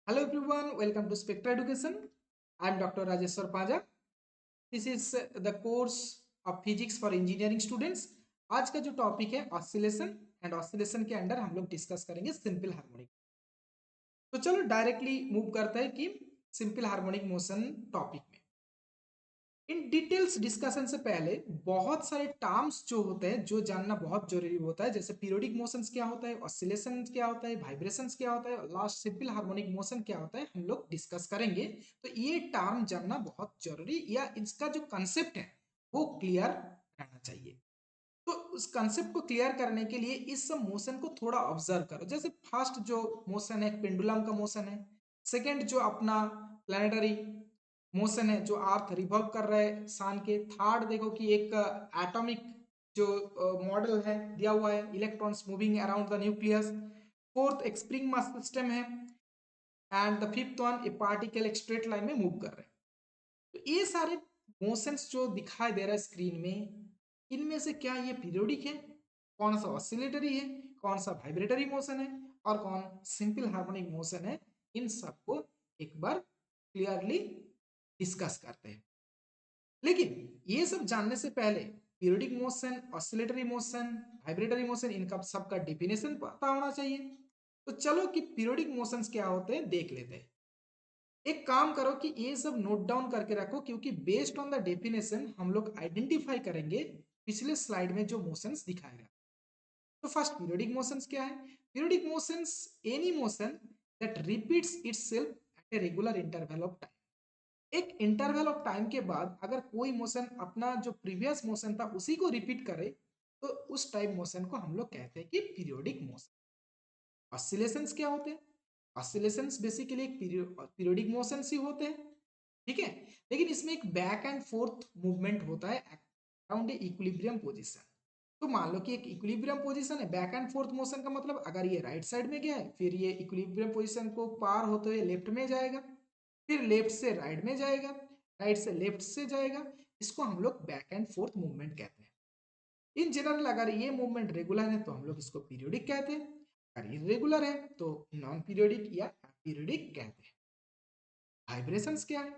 Hello everyone, welcome to Spectra Education. I am Dr. Rajeshwar Paja. This is the course of physics for engineering students. आज का जो topic है oscillation and oscillation के under हम लोग discuss करेंगे simple harmonic. तो चलो डायरेक्टली मूव करते हैं कि सिंपल हार्मोनिक मोशन टॉपिक में। इन डिटेल्स डिस्कशन से पहले बहुत सारे टर्म्स जो होते हैं जो जानना बहुत जरूरी होता है, जैसे पीरियोडिक मोशंस क्या होता है, ऑसिलेशन क्या होता है, वाइब्रेशंस क्या होता है, लास्ट सिंपल हार्मोनिक मोशन क्या होता है, हम लोग डिस्कस करेंगे। तो ये टर्म जानना बहुत जरूरी या इसका जो कंसेप्ट है वो क्लियर रहना चाहिए। तो उस कंसेप्ट को क्लियर करने के लिए इस सब मोशन को थोड़ा ऑब्जर्व करो। जैसे फर्स्ट जो मोशन है पेंडुलम का मोशन है, सेकेंड जो अपना प्लैनेटरी मोशन है जो अर्थ रिवॉल्व कर रहा है सन के, थर्ड देखो कि एक एटॉमिक जो मॉडल है दिया हुआ है electrons moving around the nucleus, fourth एक स्प्रिंग मास सिस्टम है, and the fifth one A particle एक स्ट्रेट लाइन में मूव कर रहे हैं। तो ये सारे मोशंस जो दिखाई दे रहा है स्क्रीन में, इनमें से क्या ये पीरियोडिक है, कौन सा ऑसिलेटरी है, कौन सा वाइब्रेटरी मोशन है और कौन सिंपल हार्मोनिक मोशन है, इन सबको एक बार क्लियरली डिस्कस करते हैं। लेकिन ये सब जानने से पहले periodic motion, oscillatory motion, vibratory motion, इनका सबका डेफिनेशन पता होना चाहिए। तो चलो कि पीरियोडिक मोशंस क्या होते हैं देख लेते हैं। एक काम करो कि ये सब नोट डाउन करके रखो, क्योंकि बेस्ड ऑन द डेफिनेशन हम लोग आइडेंटिफाई करेंगे पिछले स्लाइड में जो मोशंस दिखाए गए। तो फर्स्ट पीरियोडिक मोशंस क्या है? Periodic motions any motion that repeats itself eight a regular interval of time. एक इंटरवल ऑफ टाइम के बाद अगर कोई मोशन अपना जो प्रीवियस मोशन था उसी को रिपीट करे तो उस टाइप मोशन को हम लोग कहते हैं कि पीरियोडिक मोशन। ऑसिलेशंस क्या होते हैं? ऑसिलेशंस बेसिकली एक पीरियोडिक मोशंस ही होते हैं, ठीक है। लेकिन इसमें एक बैक एंड फोर्थ मूवमेंट होता है अराउंड ए इक्विलिब्रियम पोजीशन। तो मान लो कि एक इक्विलिब्रियम पोजीशन है, बैक एंड फोर्थ मोशन का मतलब अगर ये राइट साइड में गया है फिर ये इक्विलिब्रियम पोजीशन को पार होते हुए लेफ्ट में जाएगा, फिर लेफ्ट से राइट में जाएगा, राइट से लेफ्ट से जाएगा। इसको हम लोग बैक एंड फोर्थ मूवमेंट कहते हैं। इन जनरल अगर ये मूवमेंट रेगुलर है तो हम लोग इसको पीरियोडिक कहते हैं, अगर इरेगुलर है तो नॉन पीरियोडिक या पीरियोडिक कहते हैं। वाइब्रेशंस क्या है?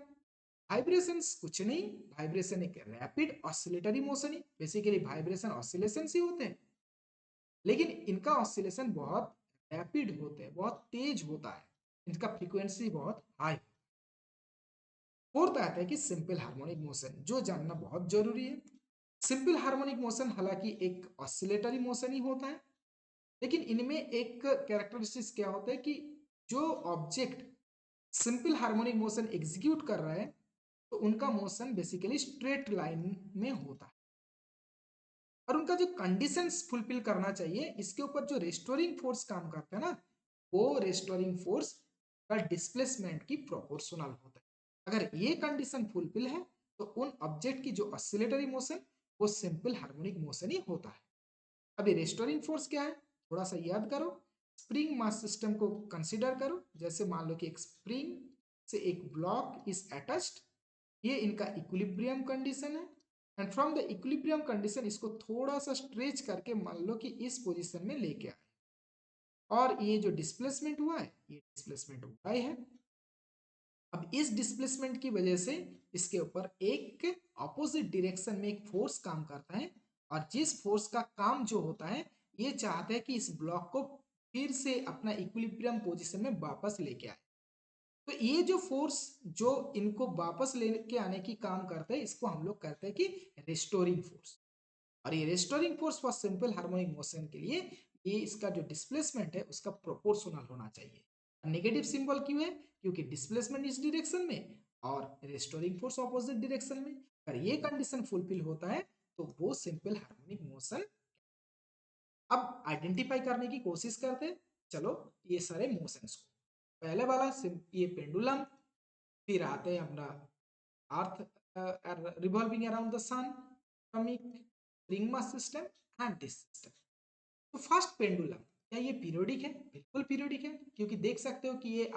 वाइब्रेशंस कुछ नहीं, वाइब्रेशन एक रैपिड ऑसिलेटरी मोशन है। बेसिकली वाइब्रेशन ऑसिलेशन ही होते हैं, लेकिन इनका ऑसिलेशन बहुत रैपिड होते हैं, बहुत तेज होता है, इनका फ्रीक्वेंसी बहुत हाई। फोर्थ आता है कि सिंपल हार्मोनिक मोशन, जो जानना बहुत जरूरी है। सिंपल हार्मोनिक मोशन हालांकि एक ऑसिलेटरी मोशन ही होता है, लेकिन इनमें एक कैरेक्टरिस्टिक्स क्या होता है कि जो object simple harmonic motion execute कर रहा है तो उनका मोशन बेसिकली स्ट्रेट लाइन में होता है, और उनका जो कंडीशंस फुलफिल करना चाहिए इसके ऊपर जो रेस्टोरिंग फोर्स काम करता है ना, वो रेस्टोरिंग फोर्स का डिस्प्लेसमेंट की प्रोपोर्शनल होता है। अगर ये कंडीशन फुलफिल है तो उन ऑब्जेक्ट की जो ऑसिलेटरी मोशन वो सिंपल हार्मोनिक मोशन ही होता है। अभी रेस्टोरिंग फोर्स क्या है थोड़ा सा याद करो। स्प्रिंग मास सिस्टम को कंसीडर करो। जैसे मान लो कि एक स्प्रिंग से एक ब्लॉक इज अटैच्ड, ये इनका इक्विलिब्रियम कंडीशन है, and from the equilibrium condition इसको थोड़ा सा स्ट्रेच करके मान लो कि इस पोजीशन में लेके आए, और ये जो डिस्प्लेसमेंट हुआ है ये डिस्प्लेसमेंट हुआ ही है। अब इस डिस्प्लेसमेंट की वजह से इसके ऊपर एक ऑपोजिट डायरेक्शन में एक फोर्स काम करता है, और जिस फोर्स का काम जो होता है ये चाहता है कि इस ब्लॉक को फिर से अपना इक्विलिब्रियम पोजीशन में वापस लेके आए। तो ये जो फोर्स जो इनको वापस लेके आने की काम करता है इसको हम लोग कहते हैं कि रेस्टोरिंग फोर्स। और ये restoring force for simple harmonic motion के लिए ये इसका जो डिस्प्लेसमेंट है उसका प्रोपोर्शनल होना चाहिए। नेगेटिव सिंबल क्यों है? क्योंकि डिस्प्लेसमेंट इस डायरेक्शन में और रेस्टोरिंग फोर्स ऑपोजिट डायरेक्शन में। अगर ये कंडीशन फुलफिल होता है तो वो सिंपल हार्मोनिक मोशन। अब आइडेंटिफाई करने की कोशिश करते हैं। चलो ये सारे मोशंस को, पहले वाला ये पेंडुलम, फिर आते हैं अपना earth revolving around the sun, atomic ring mass system and this system. तो फर्स्ट पेंडुलम, क्या ये पीरियोडिक है? बिल्कुल पीरियोडिक है, क्योंकि देख सकते हो कि ये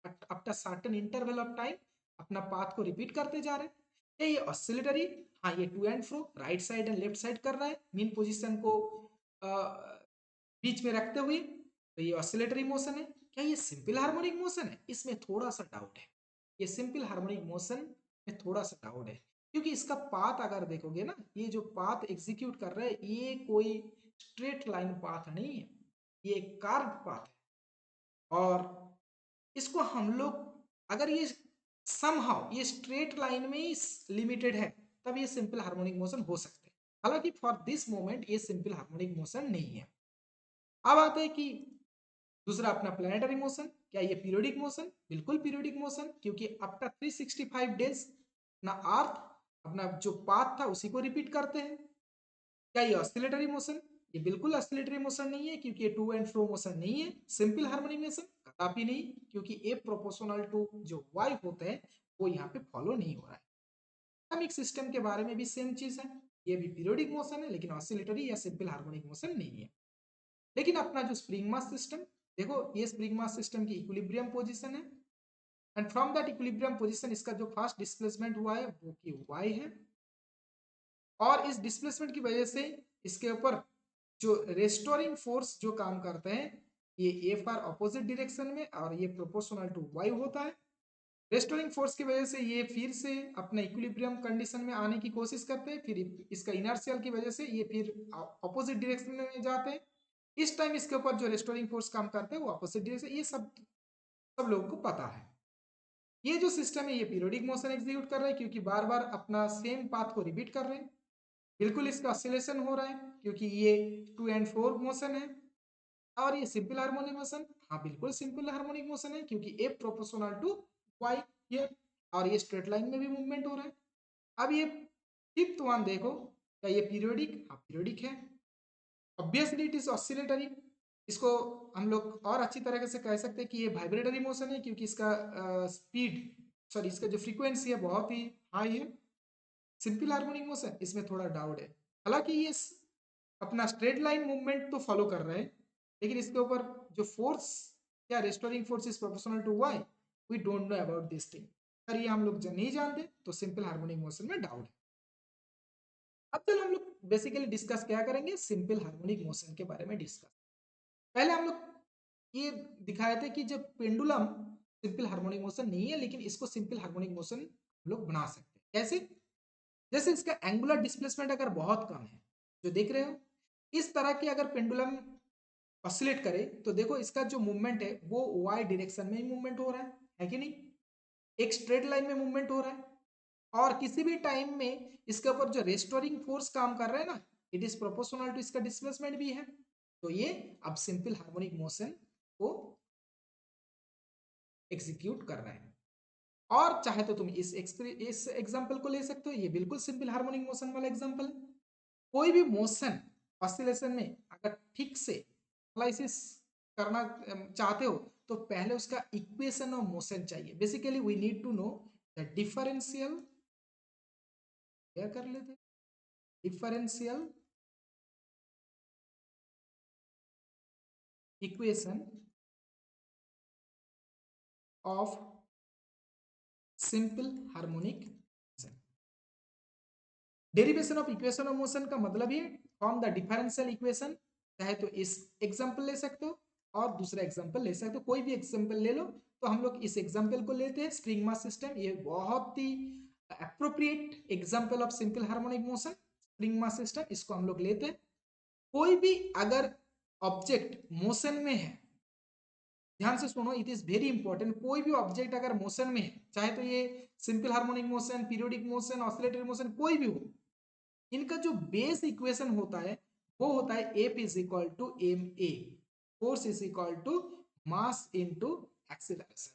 after certain interval of time अपना पाथ को रिपीट करते जा रहे हैं। क्या ये ऑसिलेटरी? हाँ, ये to and fro right side and left side कर रहा है मीन पोजीशन को बीच में रखते हुए, तो ये ऑसिलेटरी मोशन है। क्या ये सिंपल हार्मोनिक मोशन है? इसमें थोड़ा सा डाउट है। ये सिंपल हार्मोनिक मोशन में थोड़ा सा डाउट है, क्योंकि इसका पाथ अगर देखोगे ना, ये जो पाथ एग्जीक्यूट कर रहे हैं ये कोई स्ट्रेट लाइन पाथ नहीं है, ये एक कार्व पाथ है। और इसको हम लोग अगर ये समहाउ ये स्ट्रेट लाइन में ही लिमिटेड है, तब ये सिंपल हार्मोनिक मोशन हो सकते हैं। हालांकि फॉर दिस मोमेंट ये सिंपल हार्मोनिक मोशन नहीं है। अब आते हैं कि दूसरा अपना प्लैनेटरी मोशन, क्या ये पीरियोडिक मोशन? बिल्कुल पीरियोडिक मोशन, क्योंकि आफ्टर 365 डेज ना अर्थ अपना जो पाथ था उसी को रिपीट करते हैं। क्या ये ऑस्सिलेटरी मोशन? ये बिल्कुल ऑस्सिलेटरी मोशन नहीं है, क्योंकि ये टू एंड फ्रो मोशन नहीं है। सिंपल हार्मोनिक मोशन कदापि नहीं, क्योंकि ए प्रोपोर्शनल टू जो वाई होते हैं वो यहाँ पे फॉलो नहीं हो रहा है। एटॉमिक सिस्टम के बारे में भी सेम चीज है, ये भी पीरियोडिक मोशन है लेकिन ऑस्सिलेटरी या सिंपल हार्मोनिक मोशन नहीं है। लेकिन अपना जो स्प्रिंग मास सिस्टम, देखो ये स्प्रिंग मास सिस्टम की इक्विलिब्रियम पोजीशन है, and from that equilibrium position इसका जो फास्ट डिस्प्लेसमेंट हुआ है वो कि y है, और इस डिस्प्लेसमेंट की वजह से इसके ऊपर जो रेस्टोरिंग फोर्स जो काम करते हैं ये एफ आर अपोजिट डायरेक्शन में और ये प्रोपोर्शनल टू y होता है। रेस्टोरिंग फोर्स की वजह से ये फिर से अपने इक्विलिब्रियम कंडीशन में आने की कोशिश करते हैं, फिर इसका इनर्शियल की वजह से ये फिर अपोजिट डायरेक्शन में जाते हैं। इस टाइम इसके ऊपर जो रेस्टोरिंग फोर्स काम करते हैं वो अपोजिट डायरेक्शन, ये सब सब लोगों को पता है। ये जो सिस्टम है ये पीरियोडिक मोशन एग्जीक्यूट कर रहा है, क्योंकि बार बार अपना सेम पाथ को रिपीट कर रहे हैं। बिल्कुल इसका ऑसिलेशन हो रहा है, क्योंकि ये टू एंड फोर मोशन है। और ये सिंपल हार्मोनिक मोशन, हाँ बिल्कुल सिंपल हार्मोनिक मोशन है, क्योंकि ए प्रोपोर्शनल टू वाई ये, और ये स्ट्रेट लाइन में भी मूवमेंट हो रहा है। अब ये फिफ्थ वन देखो, क्या ये पीरियोडिक? हाँ पीरियोडिक है। ऑब्वियसली इट इज ऑसिलेटरी, इसको हम लोग और अच्छी तरीके से कह सकते हैं कि ये वाइब्रेटरी मोशन है, क्योंकि इसका स्पीड सॉरी इसका जो फ्रीक्वेंसी है बहुत ही हाई है। सिंपल हार्मोनिक मोशन इसमें थोड़ा डाउट है। हालांकि ये अपना स्ट्रेट लाइन मूवमेंट तो फॉलो कर रहे हैं, लेकिन इसके ऊपर जो फोर्स या restoring force is proportional to y, we don't know about this thing. अगर ये हम लोग नहीं जानते तो सिंपल हार्मोनिक मोशन में डाउट है। अब चलो हम लोग बेसिकली डिस्कस क्या करेंगे, सिंपल हार्मोनिक मोशन के बारे में डिस्कस। पहले हम लोग ये दिखाए थे कि जब पेंडुलम सिंपल हार्मोनिक मोशन नहीं है, लेकिन इसको सिंपल हार्मोनिक मोशन हम लोग बना सकते हैं। कैसे? जैसे इसका एंगुलर डिस्प्लेसमेंट अगर बहुत कम है, जो देख रहे हो इस तरह की अगर पेंडुलम ऑसिलेट करे, तो देखो इसका जो मूवमेंट है वो वाई डायरेक्शन में ही मूवमेंट हो रहा है कि नहीं? एक स्ट्रेट लाइन में मूवमेंट हो रहा है, और किसी भी टाइम में इसके ऊपर जो रेस्टोरिंग फोर्स काम कर रहा है ना, इट इज प्रोपोर्शनल टू इसका डिस्प्लेसमेंट भी है। तो ये अब सिंपल हार्मोनिक मोशन को एग्जीक्यूट कर रहे हैं। और चाहे तो तुम इस एग्जांपल को ले सकते हो, ये बिल्कुल सिंपल हार्मोनिक मोशन वाला एग्जांपल है। कोई भी मोशन ऑसिलेशन में अगर ठीक से एनालिसिस करना चाहते हो, तो पहले उसका इक्वेशन ऑफ मोशन चाहिए। Basically we need to know the differential, क्या कर लेते, differential equation of simple harmonic motion. Derivation of equation of motion का मतलब ये फ्रॉम द डिफरेंशियल इक्वेशन, चाहे तो इस एग्जांपल ले सकते हो और दूसरा एग्जांपल ले सकते हो, कोई भी एग्जांपल ले लो। तो हम लोग इस एग्जांपल को लेते हैं स्प्रिंग मास सिस्टम, ये बहुत ही appropriate example of simple harmonic motion spring mass system, इसको हम लोग लेते हैं। कोई भी अगर ऑब्जेक्ट मोशन में है, ध्यान से सुनो, इट इज वेरी इंपॉर्टेंट, कोई भी ऑब्जेक्ट अगर मोशन में है, चाहे तो ये simple harmonic motion, periodic motion, oscillatory motion, कोई भी हो, इनका जो बेस इक्वेशन होता है वो होता है F is equal to M a, force is equal to mass into acceleration.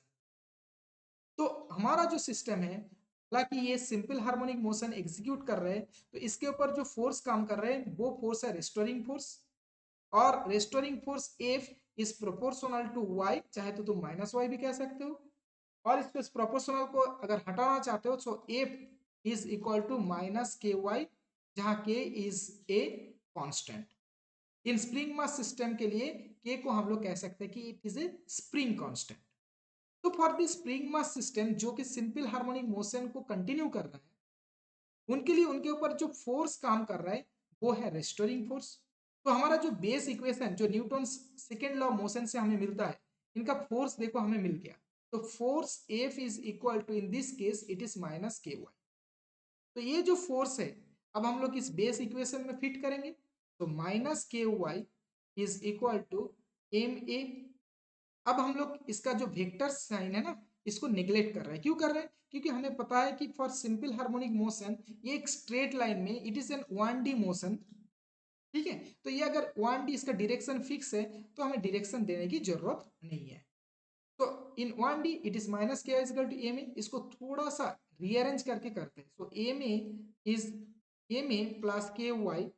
तो हमारा जो सिस्टम है, हालांकि ये सिंपल हार्मोनिक मोशन एग्जीक्यूट कर रहे हैं, तो इसके ऊपर जो फोर्स काम कर रहे हैं वो फोर्स है रेस्टोरिंग फोर्स, और restoring force F is proportional to y, चाहे तो तुम माइनस वाई भी कह सकते हो। और इस प्रोपोर्शनल को अगर हटाना चाहते हो तो F is equal to minus k y, जहां k is a constant. In spring mass system के लिए के को हम लोग कह सकते हैं कि it is a spring constant. तो for this spring mass system जो कि सिंपल हार्मोनिक मोशन को कंटिन्यू कर रहा है, उनके लिए उनके ऊपर जो फोर्स काम कर रहा है वो है रेस्टोरिंग फोर्स। तो हमारा जो बेस इक्वेशन जो Newton second law of motion से हमें मिलता है, इनका फोर्स देखो हमें मिल गया। तो force F is equal to, in this case it is minus k y. तो ये जो फोर्स है अब हम लोग इस बेस इक्वेशन में फिट करेंगे। तो minus k Y is equal to M a. अब हम लोग इसका जो वेक्टर साइन है ना, इसको निगलेक्ट कर रहे हैं। क्यों कर रहे हैं? क्योंकि हमें पता है कि फॉर सिंपल हार्मोनिक मोशन ये एक स्ट्रेट लाइन में it is an 1D motion. ठीक है, तो ये अगर 1D इसका डायरेक्शन फिक्स है तो हमें डायरेक्शन देने की जरूरत नहीं है। तो in 1D it is minus K is to M A. इसको थोड़ा सा रीअरेंज करके करते हैं। So M A is M A plus K Y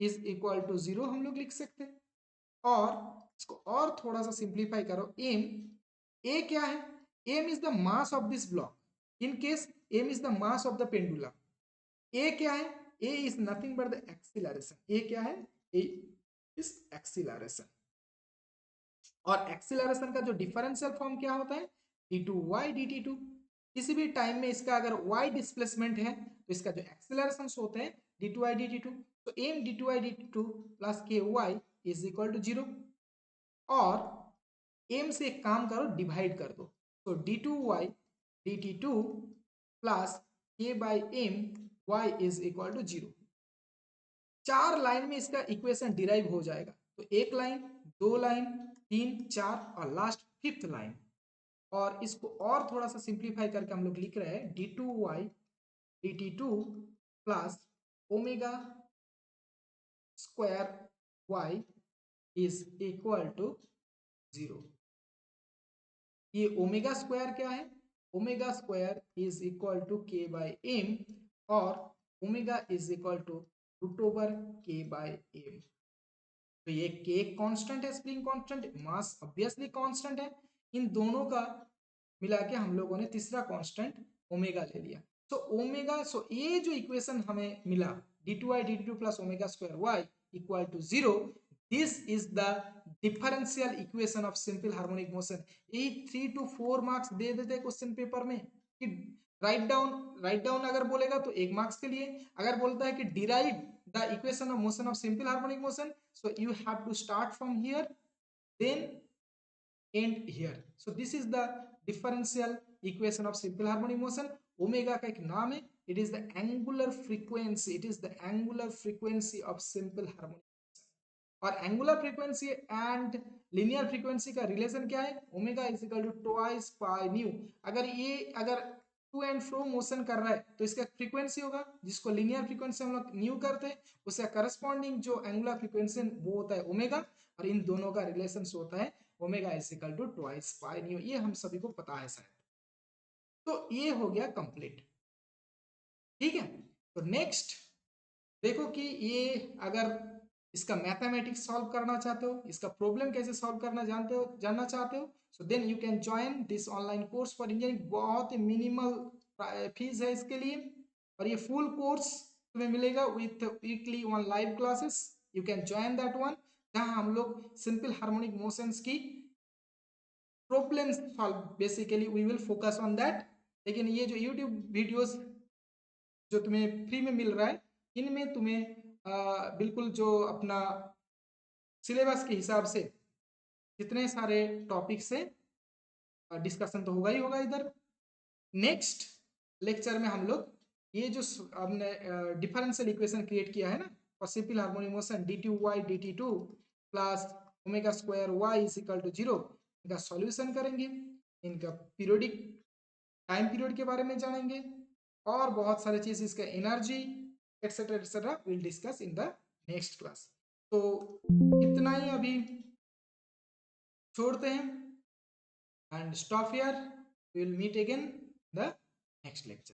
is equal to 0 हम लोग लिख सकते हैं। और इसको और थोड़ा सा सिंप्लीफाई करो। एम ए क्या है? M is the mass of this block. In case M is the mass of the pendulum. A क्या है? A is nothing but the acceleration. A क्या है? A is acceleration. और एक्सीलरेशन का जो डिफरेंशियल फॉर्म क्या होता है? d2y dt2। किसी भी टाइम में इसका अगर y डिस्प्लेसमेंट है तो इसका जो एक्सीलरेशन होते हैं d2y dt2। तो m d2y dt2 plus K Y is equal to 0। और m से एक काम करो, डिवाइड कर दो। तो d2y dt2 plus k by m y is equal to 0। 4 line में इसका इक्वेशन डिराइव हो जाएगा। तो एक लाइन, दो लाइन, 3, 4 और लास्ट 5th लाइन। और इसको और थोड़ा सा सिंप्लीफाई करके हम लोग लिख रहे हैं d2y dt2 plus omega square y is equal to 0। ये ओमेगा स्क्वायर क्या है? Omega square is equal to k by m. और omega is equal to root over k by m. तो ये के कांस्टेंट है, spring constant, mass obviously constant है। इन दोनों का मिला के हम लोगों ने तीसरा कांस्टेंट ओमेगा ले लिया। सो ओमेगा, सो ये जो इक्वेशन हमें मिला d2y dt2 plus omega square y equal to 0, this is the differential equation of simple harmonic motion. यही 3 to 4 मार्क्स दे देते क्वेश्चन पेपर में कि राइट डाउन अगर बोलेगा तो 1 मार्क्स के लिए। अगर बोलता है कि derive the equation of motion of simple harmonic motion, so you have to start from here then end here. So this is the differential equation of simple harmonic motion. Omega का एक नाम है, it is the angular frequency, it is the angular frequency of simple harmonic motion. और angular frequency and linear frequency का relation क्या है? Omega is equal to twice pi nu. अगर to and fro motion कर रहा है तो इसका फ्रीक्वेंसी होगा, जिसको लीनियर फ्रीक्वेंसी हम लोग न्यू करते हैं, उसका करस्पॉन्डिंग जो एंगुलर फ्रीक्वेंसी वो होता है ओमेगा। और इन दोनों का रिलेशन होता है omega is equal to twice pi nu. ये हम सभी को पता है शायद। तो ये हो गया कंप्लीट। ठीक है, तो नेक्स्ट देखो कि ये अगर इसका मैथमेटिक्स सॉल्व करना चाहते हो, इसका प्रॉब्लम कैसे सॉल्व करना जानना चाहते हो, so then you can join this online course for engineering. बहुत ही मिनिमल फीस है इसके लिए। और ये फुल कोर्स तुम्हें मिलेगा with weekly 1 live classes. You can join that one, जहां हम लोग सिंपल हार्मोनिक मोशंस की problems solve, basically we will focus on that. लेकिन ये जो यूट्यूब वीडियोस जो तुम्हें फ्री में मिल रहा है, इनमें तुम्हें बिल्कुल जो अपना सिलेबस के हिसाब से जितने सारे टॉपिक्स है डिस्कशन तो होगा ही होगा इधर। नेक्स्ट लेक्चर में हम लोग ये जो हमने डिफरेंशियल इक्वेशन क्रिएट किया है ना for simple harmonic motion d2y dt2 plus omega square y is equal to 0, इनका सॉल्यूशन करेंगे, इनका पीरियोडिक टाइम पीरियड के बारे में जानेंगे, और बहुत सारे चीज, इसका energy etcetera will discuss in the next class. तो इतना ही अभी छोड़ते हैं and stop here. We will meet again the next lecture.